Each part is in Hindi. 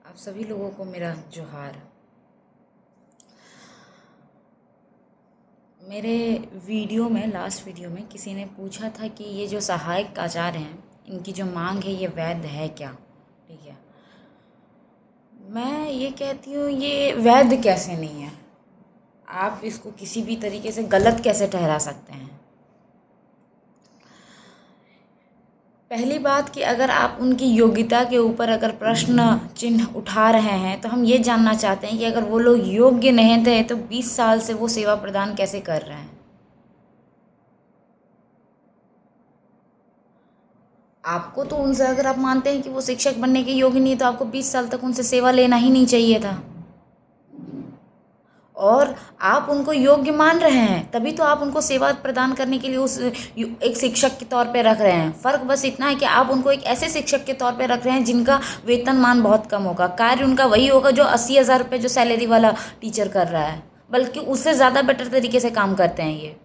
आप सभी लोगों को मेरा जोहार। मेरे लास्ट वीडियो में किसी ने पूछा था कि ये जो सहायक आचार्य हैं, इनकी जो मांग है ये वैध है क्या? ठीक है, मैं ये कहती हूँ ये वैध कैसे नहीं है। आप इसको किसी भी तरीके से गलत कैसे ठहरा सकते हैं? पहली बात कि अगर आप उनकी योग्यता के ऊपर अगर प्रश्न चिन्ह उठा रहे हैं तो हम ये जानना चाहते हैं कि अगर वो लोग योग्य नहीं थे तो 20 साल से वो सेवा प्रदान कैसे कर रहे हैं। आपको तो उनसे, अगर आप मानते हैं कि वो शिक्षक बनने के योग्य नहीं, तो आपको 20 साल तक उनसे सेवा लेना ही नहीं चाहिए था। और आप उनको योग्य मान रहे हैं तभी तो आप उनको सेवा प्रदान करने के लिए उस एक शिक्षक के तौर पे रख रहे हैं। फ़र्क बस इतना है कि आप उनको एक ऐसे शिक्षक के तौर पे रख रहे हैं जिनका वेतनमान बहुत कम होगा, कार्य उनका वही होगा जो 80,000 रुपये जो सैलरी वाला टीचर कर रहा है, बल्कि उससे ज़्यादा बेटर तरीके से काम करते हैं ये।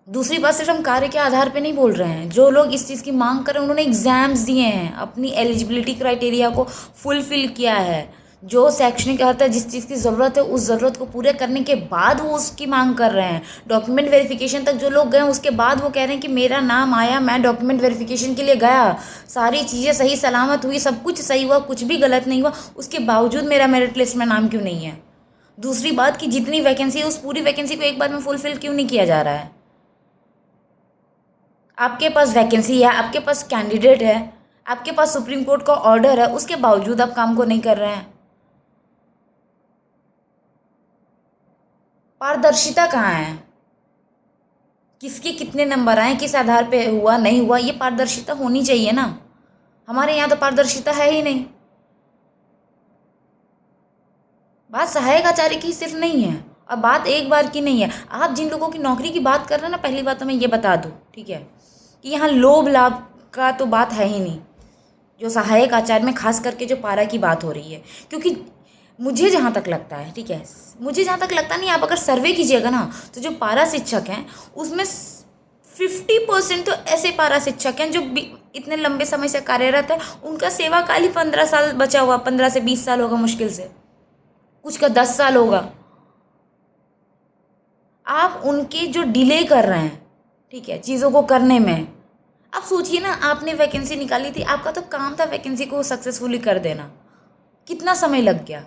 दूसरी बात, सिर्फ हम कार्य के आधार पे नहीं बोल रहे हैं। जो लोग इस चीज़ की मांग कर रहे हैं उन्होंने एग्ज़ाम्स दिए हैं, अपनी एलिजिबिलिटी क्राइटेरिया को फुलफ़िल किया है। जो शैक्षणिक अर्हता है, जिस चीज़ की ज़रूरत है, उस ज़रूरत को पूरे करने के बाद वो उसकी मांग कर रहे हैं। डॉक्यूमेंट वेरिफिकेशन तक जो लोग गए उसके बाद वो कह रहे हैं कि मेरा नाम आया, मैं डॉक्यूमेंट वेरिफिकेशन के लिए गया, सारी चीज़ें सही सलामत हुई, सब कुछ सही हुआ, कुछ भी गलत नहीं हुआ, उसके बावजूद मेरा मेरिट लिस्ट में नाम क्यों नहीं है? दूसरी बात कि जितनी वैकेंसी है उस पूरी वैकेंसी को एक बार में फुलफ़िल क्यों नहीं किया जा रहा है? आपके पास वैकेंसी है, आपके पास कैंडिडेट है, आपके पास सुप्रीम कोर्ट का ऑर्डर है, उसके बावजूद आप काम को नहीं कर रहे हैं। पारदर्शिता कहाँ है? किसके कितने नंबर आए, किस आधार पे हुआ नहीं हुआ, ये पारदर्शिता होनी चाहिए ना। हमारे यहाँ तो पारदर्शिता है ही नहीं। बात सहायक आचार्य की सिर्फ नहीं है, और बात एक बार की नहीं है। आप जिन लोगों की नौकरी की बात कर रहे हैं ना, पहली बात तो मैं ये बता दूँ, ठीक है, कि यहाँ लोभ लाभ का तो बात है ही नहीं। जो सहायक आचार्य में खास करके जो पारा की बात हो रही है, क्योंकि मुझे जहाँ तक लगता है, ठीक है, मुझे जहाँ तक लगता नहीं, आप अगर सर्वे कीजिएगा ना तो जो पारा शिक्षक हैं उसमें 50% तो ऐसे पारा शिक्षक हैं जो इतने लंबे समय से कार्यरत है, उनका सेवा काल ही 15 साल बचा हुआ, 15 से 20 साल होगा मुश्किल से, कुछ का 10 साल होगा। आप उनके जो डिले कर रहे हैं, ठीक है, चीज़ों को करने में, आप सोचिए ना, आपने वैकेंसी निकाली थी, आपका तो काम था वैकेंसी को सक्सेसफुली कर देना, कितना समय लग गया।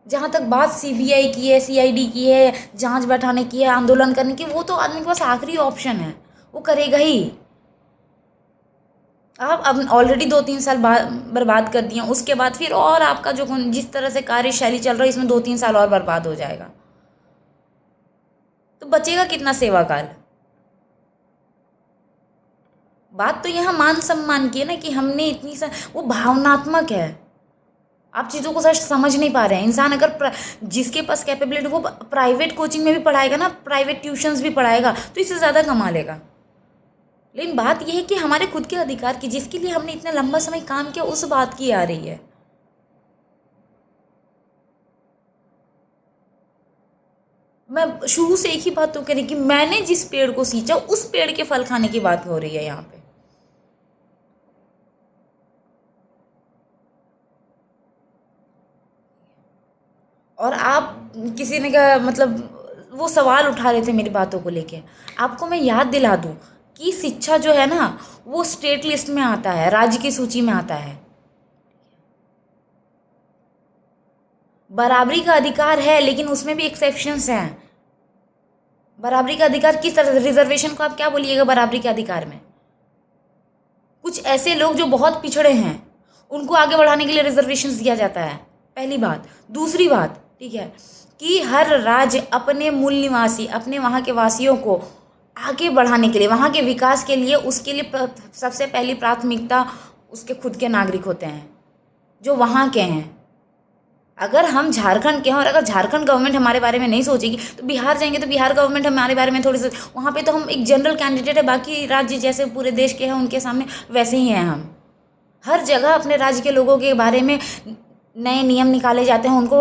जहाँ तक बात सीबीआई की है, सीआईडी की है, जांच बैठाने की है, आंदोलन करने की, वो तो आदमी के पास आखिरी ऑप्शन है, वो करेगा ही। आप अब ऑलरेडी 2-3 साल बर्बाद कर दिए, उसके बाद फिर और आपका जो जिस तरह से कार्यशैली चल रहा है इसमें 2-3 साल और बर्बाद हो जाएगा, तो बचेगा कितना सेवा काल? बात तो यहाँ मान सम्मान की है ना, कि हमने वो भावनात्मक है। आप चीज़ों को सच समझ नहीं पा रहे हैं। इंसान अगर जिसके पास कैपेबिलिटी, वो प्राइवेट कोचिंग में भी पढ़ाएगा ना, प्राइवेट ट्यूशन्स भी पढ़ाएगा, तो इससे ज़्यादा कमा लेगा। लेकिन बात यह है कि हमारे खुद के अधिकार की, जिसके लिए हमने इतना लंबा समय काम किया, उस बात की आ रही है। मैं शुरू से एक ही बात तो कह रही कि मैंने जिस पेड़ को सींचा उस पेड़ के फल खाने की बात हो रही है यहाँ पे। और आप किसी ने का मतलब वो सवाल उठा रहे थे मेरी बातों को लेके। आपको मैं याद दिला दूं कि शिक्षा जो है ना, वो स्टेट लिस्ट में आता है, राज्य की सूची में आता है। बराबरी का अधिकार है, लेकिन उसमें भी एक्सेप्शंस हैं। बराबरी का अधिकार किस तरह से? रिजर्वेशन को आप क्या बोलिएगा बराबरी के अधिकार में? कुछ ऐसे लोग जो बहुत पिछड़े हैं उनको आगे बढ़ाने के लिए रिजर्वेशन दिया जाता है, पहली बात। दूसरी बात, ठीक है, कि हर राज्य अपने मूल निवासी, अपने वहाँ के वासियों को आगे बढ़ाने के लिए, वहाँ के विकास के लिए, उसके लिए सबसे पहली प्राथमिकता उसके खुद के नागरिक होते हैं जो वहाँ के हैं। अगर हम झारखंड के हैं और अगर झारखंड गवर्नमेंट हमारे बारे में नहीं सोचेगी तो बिहार जाएंगे तो बिहार गवर्नमेंट हमारे बारे में थोड़ी सी, वहाँ पे तो हम एक जनरल कैंडिडेट है, बाकी राज्य जैसे पूरे देश के हैं उनके सामने, वैसे ही हैं हम। हर जगह अपने राज्य के लोगों के बारे में नए नियम निकाले जाते हैं, उनको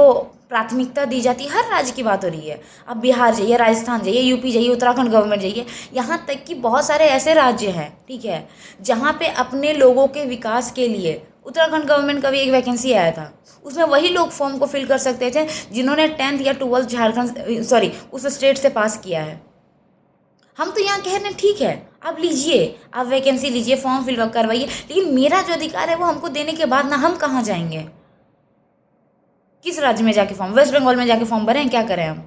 प्राथमिकता दी जाती है। हर राज्य की बात हो रही है। आप बिहार जाइए, राजस्थान जाइए, यूपी जाइए, उत्तराखंड गवर्नमेंट जाइए, यहाँ तक कि बहुत सारे ऐसे राज्य हैं, ठीक है, जहाँ पे अपने लोगों के विकास के लिए उत्तराखंड गवर्नमेंट का भी एक वैकेंसी आया था। उसमें वही लोग फॉर्म को फिल कर सकते थे जिन्होंने 10th या 12th झारखंड उस स्टेट से पास किया है। हम तो यहाँ कह रहे हैं ठीक है, आप लीजिए, आप वैकेंसी लीजिए, फॉर्म फिल करवाइए, लेकिन मेरा जो अधिकार है वो हमको देने के बाद ना हम कहाँ जाएंगे? किस राज्य में जाके फॉर्म, वेस्ट बंगाल में जाके फॉर्म भरें? क्या करें हम?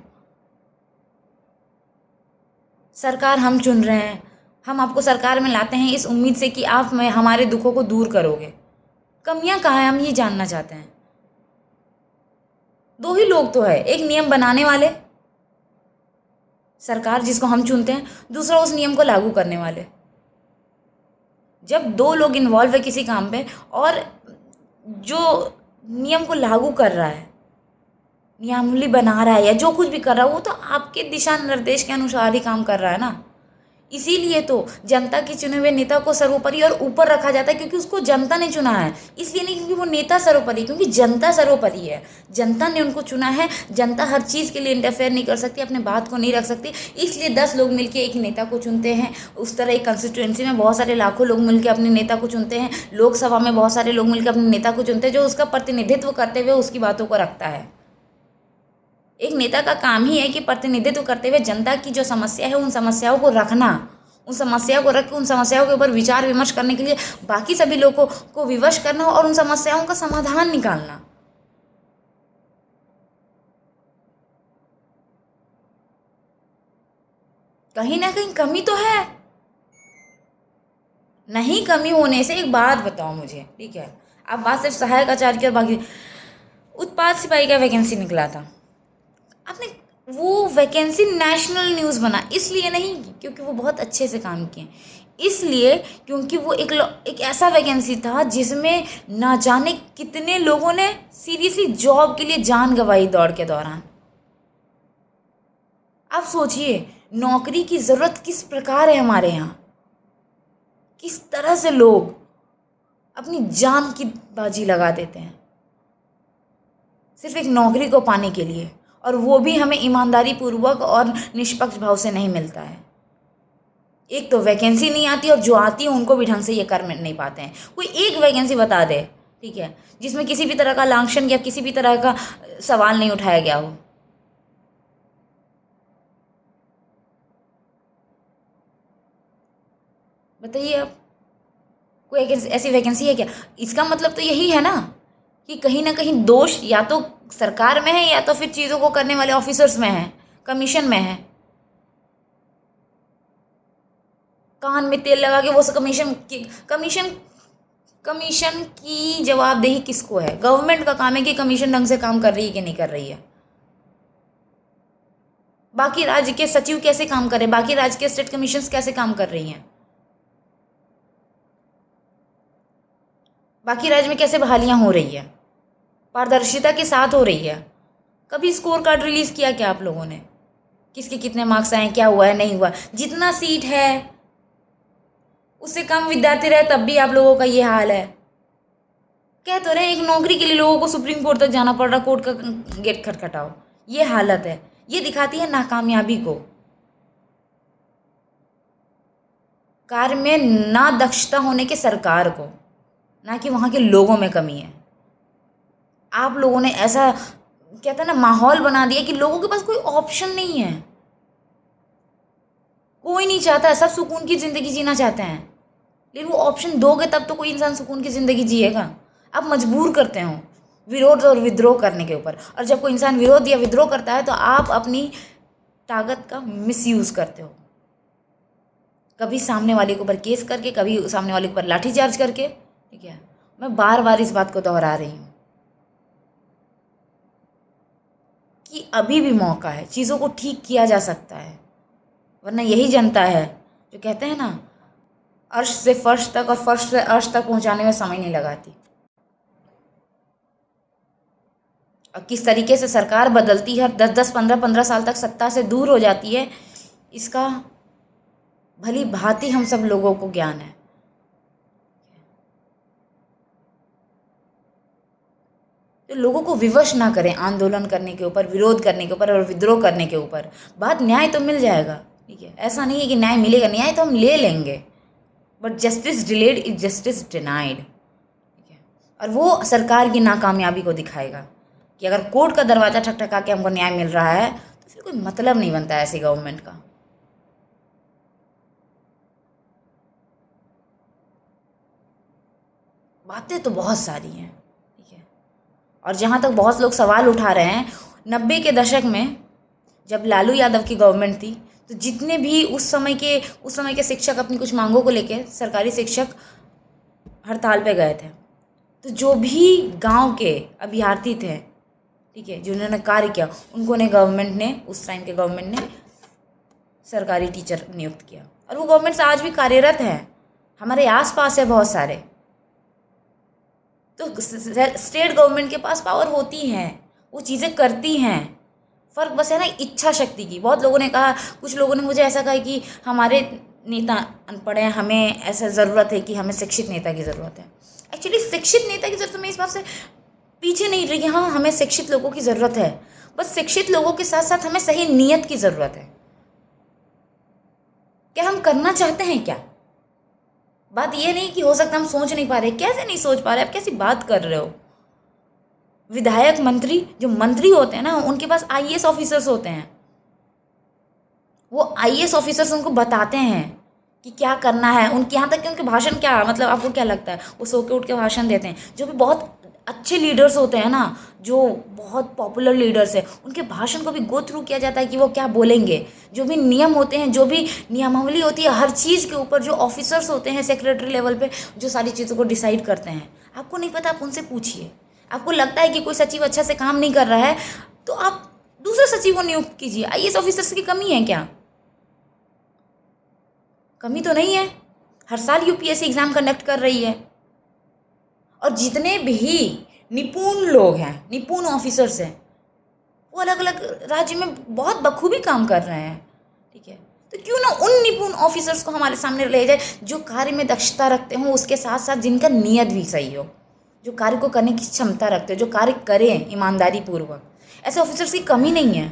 सरकार हम चुन रहे हैं, हम आपको सरकार में लाते हैं इस उम्मीद से कि आप में हमारे दुखों को दूर करोगे। कमियां कहाँ हैं, हम ये जानना चाहते हैं। दो ही लोग तो है, एक नियम बनाने वाले, सरकार जिसको हम चुनते हैं, दूसरा उस नियम को लागू करने वाले। जब दो लोग इन्वॉल्व है किसी काम पे और जो नियम को लागू कर रहा है, नियमावली बना रहा है या जो कुछ भी कर रहा है, वो तो आपके दिशा निर्देश के अनुसार ही काम कर रहा है ना। इसीलिए तो जनता के चुने हुए नेता को सर्वोपरि और ऊपर रखा जाता है, क्योंकि उसको जनता ने चुना है। इसलिए नहीं क्योंकि वो नेता सर्वोपरि, क्योंकि जनता सर्वोपरि है। जनता ने उनको चुना है। जनता हर चीज़ के लिए इंटरफेयर नहीं कर सकती, अपने बात को नहीं रख सकती। इसलिए 10 लोग मिलकर एक नेता को चुनते हैं। उस तरह एक कंस्टिट्यूएंसी में बहुत सारे लाखों लोग मिलकर अपने नेता को चुनते हैं। लोकसभा में बहुत सारे लोग मिलकर अपने नेता को चुनते हैं, जो उसका प्रतिनिधित्व करते हुए उसकी बातों को रखता है। एक नेता का काम ही है कि प्रतिनिधित्व करते हुए जनता की जो समस्या है उन समस्याओं को रखना, उन समस्याओं को रख के उन समस्याओं के ऊपर विचार विमर्श करने के लिए बाकी सभी लोगों को विवश करना और उन समस्याओं का समाधान निकालना। कहीं ना कहीं कमी तो है। नहीं, कमी होने से एक बात बताओ मुझे, ठीक है, आप बात सिर्फ सहायक आचार्य की और बाकी उत्पाद सिपाही का वैकेंसी निकला था, आपने वो वैकेंसी नेशनल न्यूज़ बना, इसलिए नहीं क्योंकि वो बहुत अच्छे से काम किए, इसलिए क्योंकि वो एक ऐसा वैकेंसी था जिसमें ना जाने कितने लोगों ने सीरियसली जॉब के लिए जान गंवाई दौड़ के दौरान। आप सोचिए नौकरी की ज़रूरत किस प्रकार है हमारे यहाँ, किस तरह से लोग अपनी जान की बाजी लगा देते हैं सिर्फ एक नौकरी को पाने के लिए, और वो भी हमें ईमानदारी पूर्वक और निष्पक्ष भाव से नहीं मिलता है। एक तो वैकेंसी नहीं आती और जो आती है उनको भी ढंग से ये कर नहीं पाते हैं। कोई एक वैकेंसी बता दे, ठीक है, जिसमें किसी भी तरह का लांछन या किसी भी तरह का सवाल नहीं उठाया गया हो। बताइए आप, कोई ऐसी वैकेंसी है क्या? इसका मतलब तो यही है ना कि कहीं ना कहीं दोष या तो सरकार में है या तो फिर चीज़ों को करने वाले ऑफिसर्स में है, कमीशन में है। कान में तेल लगा के वो कमीशन की जवाबदेही किसको है? गवर्नमेंट का काम है कि कमीशन ढंग से काम कर रही है कि नहीं कर रही है। बाकी राज्य के सचिव कैसे काम कर रहे हैं, बाकी राज्य के स्टेट कमीशंस कैसे काम कर रही हैं, बाकी राज्य में कैसे बहालियां हो रही है, पारदर्शिता के साथ हो रही है। कभी स्कोर कार्ड रिलीज किया क्या आप लोगों ने? किसके कितने मार्क्स आए, क्या हुआ है, नहीं हुआ? जितना सीट है उससे कम विद्यार्थी रहे तब भी आप लोगों का ये हाल है। कह तो रहे एक नौकरी के लिए लोगों को सुप्रीम कोर्ट तक जाना पड़ रहा, कोर्ट का गेट खटखटाओ, ये हालत है। ये दिखाती है नाकामयाबी को, कार्य में ना दक्षता होने के सरकार को, ना कि वहाँ के लोगों में कमी है। आप लोगों ने ऐसा कहते हैं ना माहौल बना दिया कि लोगों के पास कोई ऑप्शन नहीं है। कोई नहीं चाहता, सब सुकून की ज़िंदगी जीना चाहते हैं, लेकिन वो ऑप्शन दोगे तब तो कोई इंसान सुकून की ज़िंदगी जिएगा। आप मजबूर करते हो विरोध और विद्रोह करने के ऊपर, और जब कोई इंसान विरोध या विद्रोह करता है तो आप अपनी ताकत का मिसयूज़ करते हो, कभी सामने वाले के ऊपर केस करके, कभी सामने वाले के ऊपर लाठीचार्ज करके। ठीक है, मैं बार बार इस बात को दोहरा रही हूँ कि अभी भी मौका है, चीज़ों को ठीक किया जा सकता है, वरना यही जनता है जो कहते हैं ना अर्श से फर्श तक और फर्श से अर्श तक पहुंचाने में समय नहीं लगाती। और किस तरीके से सरकार बदलती है, 10-10, 15-15 साल तक सत्ता से दूर हो जाती है, इसका भली भांति हम सब लोगों को ज्ञान है। तो लोगों को विवश ना करें आंदोलन करने के ऊपर, विरोध करने के ऊपर और विद्रोह करने के ऊपर। बात न्याय तो मिल जाएगा, ठीक है, ऐसा नहीं है कि न्याय मिलेगा, न्याय तो हम ले लेंगे, but justice delayed is justice denied, ठीक है। और वो सरकार की नाकामयाबी को दिखाएगा कि अगर कोर्ट का दरवाज़ा ठकठका के हमको न्याय मिल रहा है तो फिर कोई मतलब नहीं बनता है ऐसी गवर्नमेंट का। बातें तो बहुत सारी हैं, ठीक है। और जहाँ तक बहुत लोग सवाल उठा रहे हैं, 90 के दशक में जब लालू यादव की गवर्नमेंट थी तो जितने भी उस समय के शिक्षक अपनी कुछ मांगों को लेके, सरकारी शिक्षक हड़ताल पे गए थे, तो जो भी गांव के अभ्यर्थी थे, ठीक है, जिन्होंने कार्य किया, उनको ने गवर्नमेंट ने, उस टाइम के गवर्नमेंट ने सरकारी टीचर नियुक्त किया। और वो गवर्नमेंट आज भी कार्यरत है, हमारे आसपास है बहुत सारे। तो स्टेट गवर्नमेंट के पास पावर होती है, वो चीज़ें करती हैं, फ़र्क बस है ना इच्छा शक्ति की। बहुत लोगों ने कहा, कुछ लोगों ने मुझे ऐसा कहा कि हमारे नेता अनपढ़ हैं, हमें ऐसा ज़रूरत है कि हमें शिक्षित नेता की ज़रूरत है। एक्चुअली शिक्षित नेता की ज़रूरत, मैं इस बात से पीछे नहीं रही। हाँ, हमें शिक्षित लोगों की ज़रूरत है, बस शिक्षित लोगों के साथ साथ हमें सही नीयत की ज़रूरत है। क्या हम करना चाहते हैं क्या? बात ये नहीं कि हो सकता हम सोच नहीं पा रहे। कैसे नहीं सोच पा रहे? आप कैसी बात कर रहे हो? विधायक, मंत्री, जो मंत्री होते हैं ना, उनके पास आईएएस ऑफिसर्स होते हैं। वो आईएएस ऑफिसर्स उनको बताते हैं कि क्या करना है। उनके यहाँ तक कि उनके भाषण क्या, मतलब आपको क्या लगता है, वो सो के उठ के भाषण देते हैं। जो भी बहुत अच्छे लीडर्स होते हैं ना, जो बहुत पॉपुलर लीडर्स हैं, उनके भाषण को भी गो थ्रू किया जाता है कि वो क्या बोलेंगे। जो भी नियम होते हैं, जो भी नियमावली होती है, हर चीज़ के ऊपर जो ऑफिसर्स होते हैं सेक्रेटरी लेवल पे, जो सारी चीज़ों को डिसाइड करते हैं। आपको नहीं पता, आप उनसे पूछिए। आपको लगता है कि कोई सचिव अच्छा से काम नहीं कर रहा है, तो आप दूसरे सचिव को नियुक्त कीजिए। आईएएस ऑफिसर्स की कमी है क्या? कमी तो नहीं है। हर साल यूपीएससी एग्जाम कंडक्ट कर रही है, और जितने भी निपुण लोग हैं, निपुण ऑफिसर्स हैं, वो अलग अलग राज्य में बहुत बखूबी काम कर रहे हैं, ठीक है। तो क्यों ना उन निपुण ऑफिसर्स को हमारे सामने ले जाए, जो कार्य में दक्षता रखते हो, उसके साथ साथ जिनका नियत भी सही हो, जो कार्य को करने की क्षमता रखते हो, जो कार्य करें ईमानदारी पूर्वक। ऐसे ऑफिसर्स की कमी नहीं है।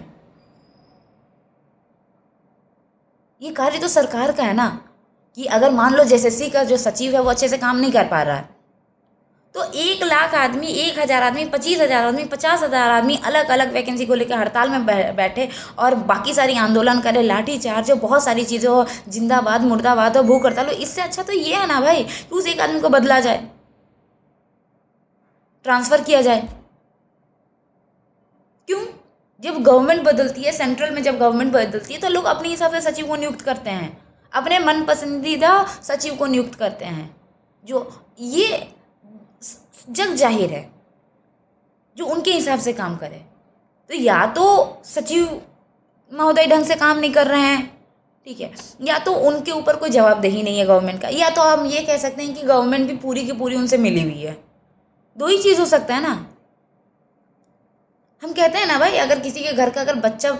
ये कार्य तो सरकार का है ना, कि अगर मान लो जेएसएससी का जो सचिव है वो अच्छे से काम नहीं कर पा रहा है, तो 1,00,000 आदमी, 1,000 आदमी, 25,000 आदमी, 50,000 आदमी अलग अलग वैकेंसी को लेकर हड़ताल में बैठे और बाकी सारी आंदोलन करे, लाठी चार्ज हो, बहुत सारी चीज़ें हो, जिंदाबाद मुर्दाबाद हो, भूख हड़ताल हो। इससे अच्छा तो ये है ना भाई कि उस एक आदमी को बदला जाए, ट्रांसफ़र किया जाए। क्यों? जब गवर्नमेंट बदलती है, सेंट्रल में जब गवर्नमेंट बदलती है, तो लोग अपने हिसाब से सचिव को नियुक्त करते हैं, अपने मन पसंदीदा सचिव को नियुक्त करते हैं। जो ये जग जाहिर है, जो उनके हिसाब से काम करे। तो या तो सचिव महोदय ढंग से काम नहीं कर रहे हैं, ठीक है, या तो उनके ऊपर कोई जवाबदेही नहीं है गवर्नमेंट का, या तो हम ये कह सकते हैं कि गवर्नमेंट भी पूरी की पूरी उनसे मिली हुई है। दो ही चीज़ हो सकता है ना। हम कहते हैं ना भाई, अगर किसी के घर का अगर बच्चा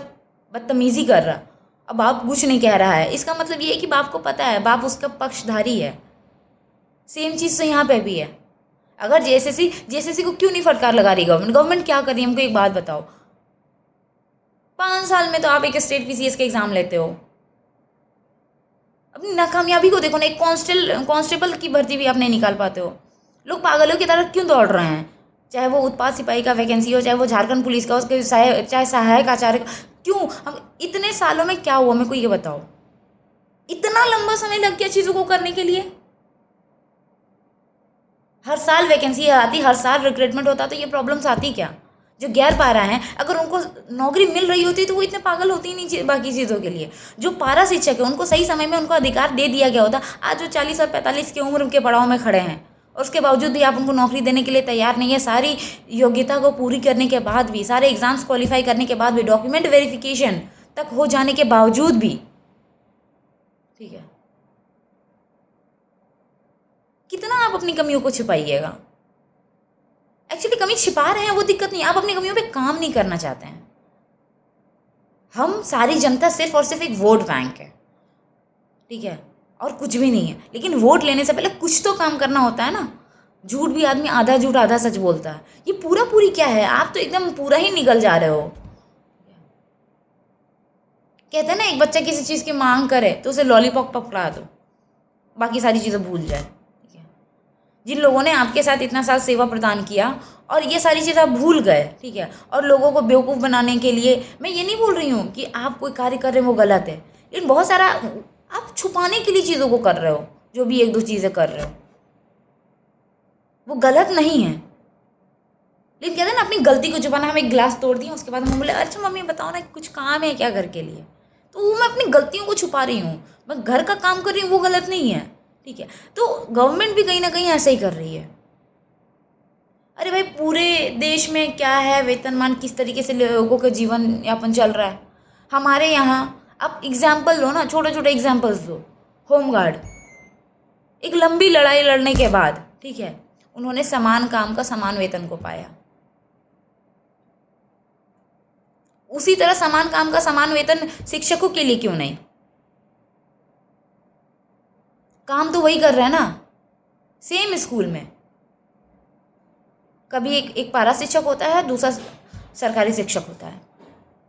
बदतमीजी कर रहा, अब बाप कुछ नहीं कह रहा है, इसका मतलब ये है कि बाप को पता है, बाप उसका पक्षधारी है। सेम चीज़ तो यहाँ पे भी है। अगर जेएसएससी को क्यों नहीं फटकार लगा रही गवर्नमेंट? गवर्नमेंट क्या कर रही है? हमको एक बात बताओ। 5 साल में तो आप एक स्टेट पीसीएस का एग्जाम लेते हो, अपनी नाकामयाबी को देखो ना। एक कांस्टेबल की भर्ती भी आप नहीं निकाल पाते हो। लोग पागलों की तरह क्यों दौड़ रहे हैं? चाहे वो उत्पाद सिपाही का वैकेंसी हो, चाहे वो झारखंड पुलिस का हो, चाहे सहायक आचार्य का। क्यों? हम इतने सालों में क्या हुआ, मेरे को ये बताओ। इतना लंबा समय लग गया चीज़ों को करने के लिए। हर साल वैकेंसी आती, हर साल रिक्रूटमेंट होता, तो ये प्रॉब्लम्स आती क्या? जो गैर पारा हैं, अगर उनको नौकरी मिल रही होती तो वो इतने पागल होती ही नहीं बाकी चीज़ों के लिए। जो पारा शिक्षक है, उनको सही समय में उनको अधिकार दे दिया गया होता। आज जो 40 और 45 की उम्र के पड़ाव में खड़े हैं, और उसके बावजूद भी आप उनको नौकरी देने के लिए तैयार नहीं है। सारी योग्यता को पूरी करने के बाद भी, सारे एग्जाम्स क्वालिफाई करने के बाद भी, डॉक्यूमेंट वेरिफिकेशन तक हो जाने के बावजूद भी, ठीक है, कितना आप अपनी कमियों को छिपाइएगा? एक्चुअली कमी छिपा रहे हैं वो दिक्कत नहीं, आप अपनी कमियों पे काम नहीं करना चाहते हैं। हम सारी जनता सिर्फ और सिर्फ एक वोट बैंक है, ठीक है, और कुछ भी नहीं है। लेकिन वोट लेने से पहले कुछ तो काम करना होता है ना। झूठ भी आदमी आधा झूठ आधा सच बोलता है। ये पूरा पूरी क्या है, आप तो एकदम पूरा ही निकल जा रहे हो। कहते हैं ना, एक बच्चा किसी चीज़ की मांग करे तो उसे लॉलीपॉप पकड़ा दो, बाकी सारी चीज़ें भूल जाए। ठीक है, जिन लोगों ने आपके साथ इतना साल सेवा प्रदान किया और ये सारी चीज़ आप भूल गए, ठीक है, और लोगों को बेवकूफ़ बनाने के लिए, मैं ये नहीं बोल रही हूँ कि आप कोई कार्य कर रहे हैं वो गलत है, लेकिन बहुत सारा आप छुपाने के लिए चीज़ों को कर रहे हो, जो भी एक दो चीज़ें कर रहे हो वो गलत नहीं है। लेकिन कहते हैं ना, अपनी गलती को छुपाना। हम एक गिलास तोड़ दिया, उसके बाद हम बोले अच्छा मम्मी बताओ ना कुछ काम है क्या घर के लिए, तो वो मैं अपनी गलतियों को छुपा रही हूँ, मैं घर का काम कर रही हूँ, वो गलत नहीं है। ठीक है, तो गवर्नमेंट भी कहीं ना कहीं ऐसे ही कर रही है। अरे भाई, पूरे देश में क्या है, वेतनमान किस तरीके से लोगों का जीवन यापन चल रहा है। हमारे यहाँ आप एग्जाम्पल लो ना, छोटे छोटे एग्जाम्पल्स दो। होमगार्ड, एक लंबी लड़ाई लड़ने के बाद, ठीक है, उन्होंने समान काम का समान वेतन को पाया। उसी तरह समान काम का समान वेतन शिक्षकों के लिए क्यों नहीं? काम तो वही कर रहे हैं ना, सेम स्कूल में। कभी एक पारा शिक्षक होता है, दूसरा सरकारी शिक्षक होता है।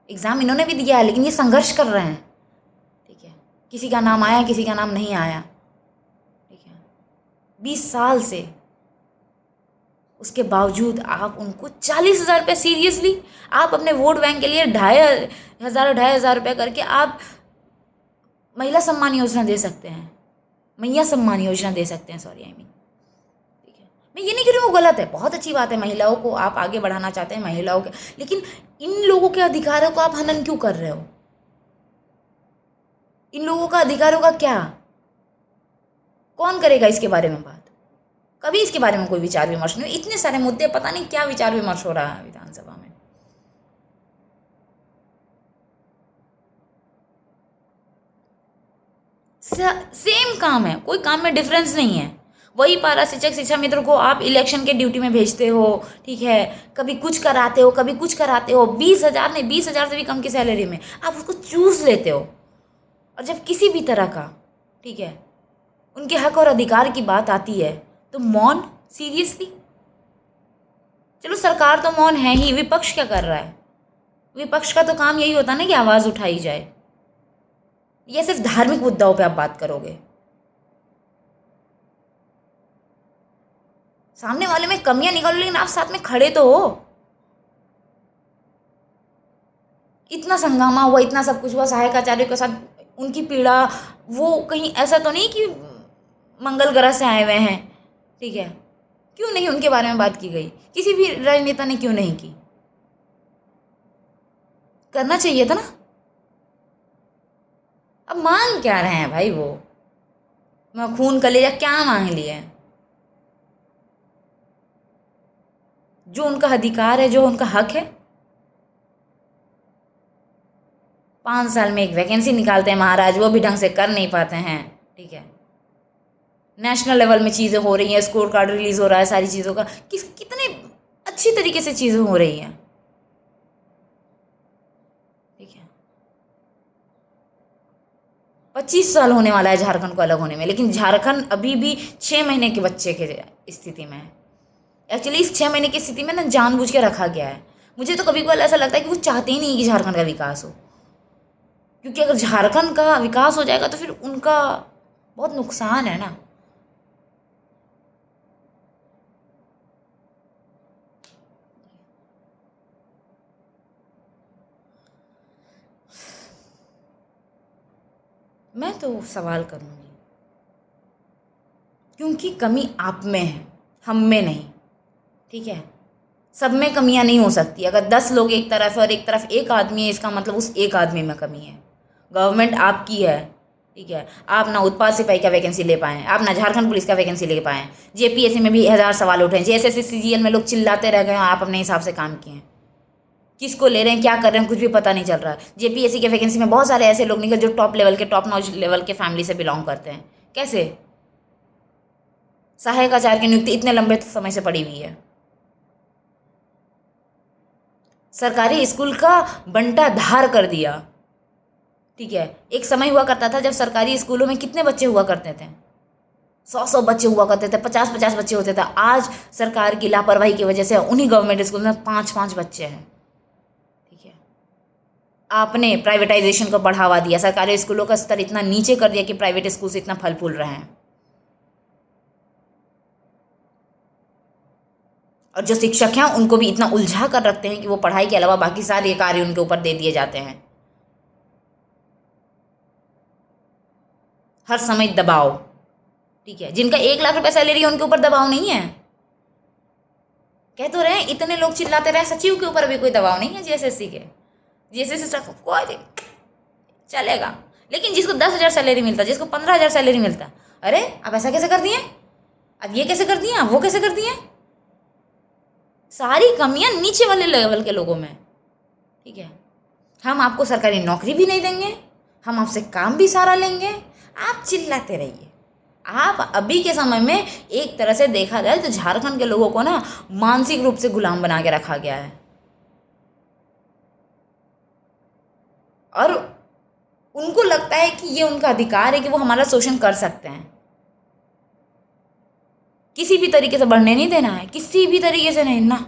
एग्ज़ाम इन्होंने भी दिया है, लेकिन ये संघर्ष कर रहे हैं। ठीक है, किसी का नाम आया, किसी का नाम नहीं आया। ठीक है, 20 साल से, उसके बावजूद आप उनको 40,000 रुपये, सीरियसली आप अपने वोट बैंक के लिए 2,500 रुपये करके आप महिला सम्मान योजना दे सकते हैं, मैया सम्मान योजना दे सकते हैं, सॉरी आई मीन। ठीक है, मैं ये नहीं कह रही हूँ वो गलत है, बहुत अच्छी बात है, महिलाओं को आप आगे बढ़ाना चाहते हैं, महिलाओं के, लेकिन इन लोगों के अधिकारों को आप हनन क्यों कर रहे हो? इन लोगों का अधिकारों का क्या, कौन करेगा इसके बारे में बात? कभी इसके बारे में कोई विचार विमर्श नहीं। इतने सारे मुद्दे, पता नहीं क्या विचार विमर्श हो रहा है विधानसभा में। सेम काम है, कोई काम में डिफरेंस नहीं है। वही पारा शिक्षक शिक्षा मित्र को आप इलेक्शन के ड्यूटी में भेजते हो, ठीक है, कभी कुछ कराते हो, कभी कुछ कराते हो, 20,000 नहीं, 20,000 से भी कम की सैलरी में आप उसको चूज लेते हो। और जब किसी भी तरह का, ठीक है, उनके हक और अधिकार की बात आती है तो मौन, सीरियसली। चलो सरकार तो मौन है ही, विपक्ष क्या कर रहा है? विपक्ष का तो काम यही होता है ना कि आवाज़ उठाई जाए। ये सिर्फ धार्मिक मुद्दाओं पे आप बात करोगे, सामने वाले में कमियां निकालो, लेकिन आप साथ में खड़े तो हो। इतना संगामा हुआ, इतना सब कुछ हुआ सहायक आचार्यों के साथ, उनकी पीड़ा, वो कहीं ऐसा तो नहीं कि मंगल ग्रह से आए हुए हैं। ठीक है, क्यों नहीं उनके बारे में बात की गई? किसी भी राजनेता ने क्यों नहीं की? करना चाहिए था ना। अब मांग क्या रहे हैं भाई वो? मैं खून कलेजा क्या मांग लिया है? जो उनका अधिकार है, जो उनका हक है। 5 साल में एक वैकेंसी निकालते हैं महाराज, वो भी ढंग से कर नहीं पाते हैं। ठीक है, नेशनल लेवल में चीज़ें हो रही हैं, स्कोर कार्ड रिलीज हो रहा है, सारी चीज़ों का कितने अच्छी तरीके से चीज़ें हो रही हैं। ठीक है, 25 साल होने वाला है झारखंड को अलग होने में, लेकिन झारखंड अभी भी 6 महीने के बच्चे के स्थिति में है। एक्चुअली इस 6 महीने की स्थिति में ना जानबूझ के रखा गया है। मुझे तो कभी कभी ऐसा लगता है कि वो चाहते ही नहीं कि झारखंड का विकास हो, क्योंकि अगर झारखंड का विकास हो जाएगा तो फिर उनका बहुत नुकसान है ना। मैं तो सवाल करूँगी, क्योंकि कमी आप में है, हम में नहीं। ठीक है, सब में कमियां नहीं हो सकती। अगर 10 लोग एक तरफ है और एक तरफ एक आदमी है, इसका मतलब उस एक आदमी में कमी है। गवर्नमेंट आपकी है, ठीक है, आप ना उत्पाद सिपाही का वैकेंसी ले पाएँ, आप ना झारखंड पुलिस का वैकेंसी ले पाएँ। जेपीएससी में भी 1000 सवाल उठे हैं, जेएसएससी सीजीएल में लोग चिल्लाते रह गए, आप अपने हिसाब से काम किए हैं। किसको ले रहे हैं, क्या कर रहे हैं, कुछ भी पता नहीं चल रहा है। जेपीएससी के वैकेंसी में बहुत सारे ऐसे लोग निकले जो टॉप लेवल के, टॉप नॉच लेवल के फैमिली से बिलोंग करते हैं। कैसे? सहायक आचार्य की नियुक्ति इतने लंबे समय से पड़ी हुई है। सरकारी स्कूल का बंटा धार कर दिया। ठीक है, एक समय हुआ करता था जब सरकारी स्कूलों में कितने बच्चे हुआ करते थे? 100 बच्चे हुआ करते थे, 50 बच्चे होते थे। आज सरकार की लापरवाही की वजह से उन्हीं गवर्नमेंट स्कूल में 5 बच्चे हैं। ठीक है, आपने प्राइवेटाइजेशन को बढ़ावा दिया, सरकारी स्कूलों का स्तर इतना नीचे कर दिया कि प्राइवेट स्कूल से इतना फल फूल रहे हैं। और जो शिक्षक हैं उनको भी इतना उलझा कर रखते हैं कि वो पढ़ाई के अलावा बाकी सारे कार्य उनके ऊपर दे दिए जाते हैं। हर समय दबाव। ठीक है, जिनका 1 लाख रुपए सैलरी है उनके ऊपर दबाव नहीं है। कह तो रहे हैं, इतने लोग चिल्लाते रहे, सचिव के ऊपर भी कोई दबाव नहीं है जीएसएससी के। जीएसएससी कोई चलेगा, लेकिन जिसको 10,000 सैलरी मिलता, जिसको 15,000 सैलरी मिलता, अरे आप ऐसा कैसे कर दिए, अब ये कैसे कर दिए, वो कैसे कर दिए। सारी कमियां नीचे वाले लेवल के लोगों में। ठीक है, हम आपको सरकारी नौकरी भी नहीं देंगे, हम आपसे काम भी सारा लेंगे, आप चिल्लाते रहिए। आप अभी के समय में एक तरह से देखा जाए तो झारखंड के लोगों को ना मानसिक रूप से गुलाम बना के रखा गया है। और उनको लगता है कि ये उनका अधिकार है कि वो हमारा शोषण कर सकते हैं। किसी भी तरीके से बढ़ने नहीं देना है, किसी भी तरीके से नहीं ना।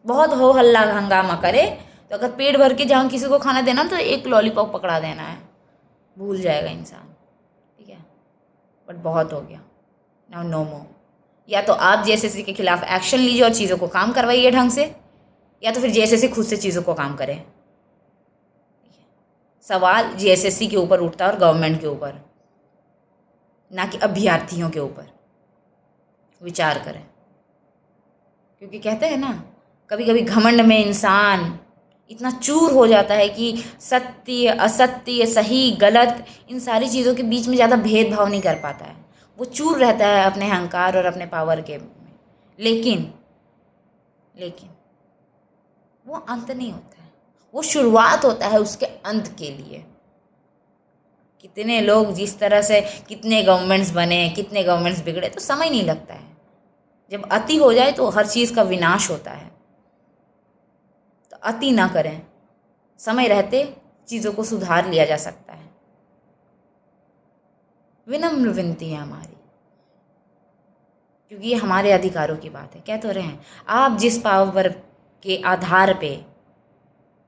बहुत हो हल्ला हंगामा करे तो अगर पेट भर के जहाँ किसी को खाना देना तो एक लॉलीपॉप पकड़ा देना है, भूल जाएगा इंसान। ठीक है, बट बहुत हो गया, नाउ नो मोर। या तो आप जीएसएससी के खिलाफ एक्शन लीजिए और चीज़ों को काम करवाइए ढंग से, या तो फिर जीएसएससी खुद से चीज़ों को काम करे। सवाल जीएसएससी के ऊपर उठता है और गवर्नमेंट के ऊपर, ना कि अभ्यर्थियों के ऊपर। विचार करें, क्योंकि कहते हैं ना, कभी कभी घमंड में इंसान इतना चूर हो जाता है कि सत्य असत्य, सही गलत, इन सारी चीज़ों के बीच में ज़्यादा भेदभाव नहीं कर पाता है। वो चूर रहता है अपने अहंकार और अपने पावर के में। लेकिन वो अंत नहीं होता है, वो शुरुआत होता है उसके अंत के लिए। कितने लोग जिस तरह से, कितने गवर्नमेंट्स बने, कितने गवर्नमेंट्स बिगड़े, तो समय नहीं लगता है। जब अति हो जाए तो हर चीज़ का विनाश होता है। तो अति ना करें, समय रहते चीज़ों को सुधार लिया जा सकता है। विनम्र विनती है हमारी, क्योंकि ये हमारे अधिकारों की बात है। कह तो रहे हैं, आप जिस पावर के आधार पे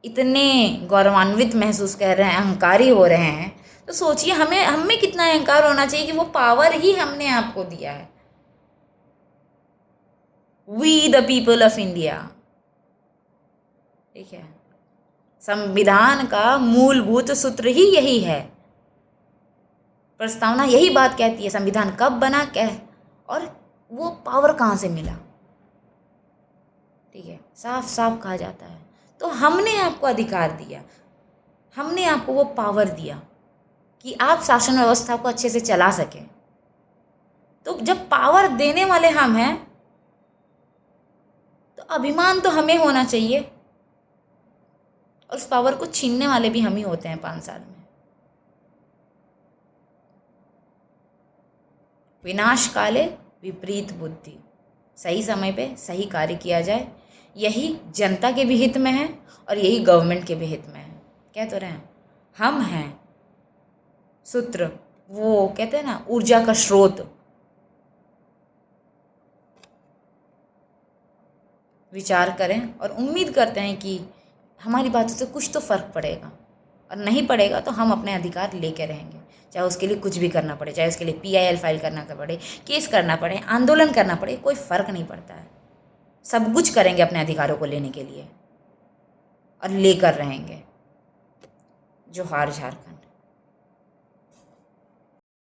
इतने गौरवान्वित महसूस कर रहे हैं, अहंकारी हो रहे हैं, तो सोचिए हम में कितना अहंकार होना चाहिए कि वो पावर ही हमने आपको दिया है। We the people of India. ठीक है, संविधान का मूलभूत सूत्र ही यही है। प्रस्तावना यही बात कहती है, संविधान कब बना, क्या और वो पावर कहाँ से मिला। ठीक है, साफ साफ कहा जाता है। तो हमने आपको अधिकार दिया, हमने आपको वो पावर दिया कि आप शासन व्यवस्था को अच्छे से चला सकें। तो जब पावर देने वाले हम हैं तो अभिमान तो हमें होना चाहिए, और उस पावर को छीनने वाले भी हम ही होते हैं 5 साल में। विनाश काले विपरीत बुद्धि। सही समय पे सही कार्य किया जाए, यही जनता के भी हित में है और यही गवर्नमेंट के भी हित में है। कह तो रहे हैं, हम हैं सूत्र, वो कहते हैं ना, ऊर्जा का स्रोत। विचार करें और उम्मीद करते हैं कि हमारी बातों से कुछ तो फ़र्क पड़ेगा, और नहीं पड़ेगा तो हम अपने अधिकार लेके रहेंगे, चाहे उसके लिए कुछ भी करना पड़े, चाहे उसके लिए PIL फाइल करना पड़े, केस करना पड़े, आंदोलन करना पड़े, कोई फ़र्क नहीं पड़ता है। सब कुछ करेंगे अपने अधिकारों को लेने के लिए और लेकर रहेंगे। जोहार झारखंड।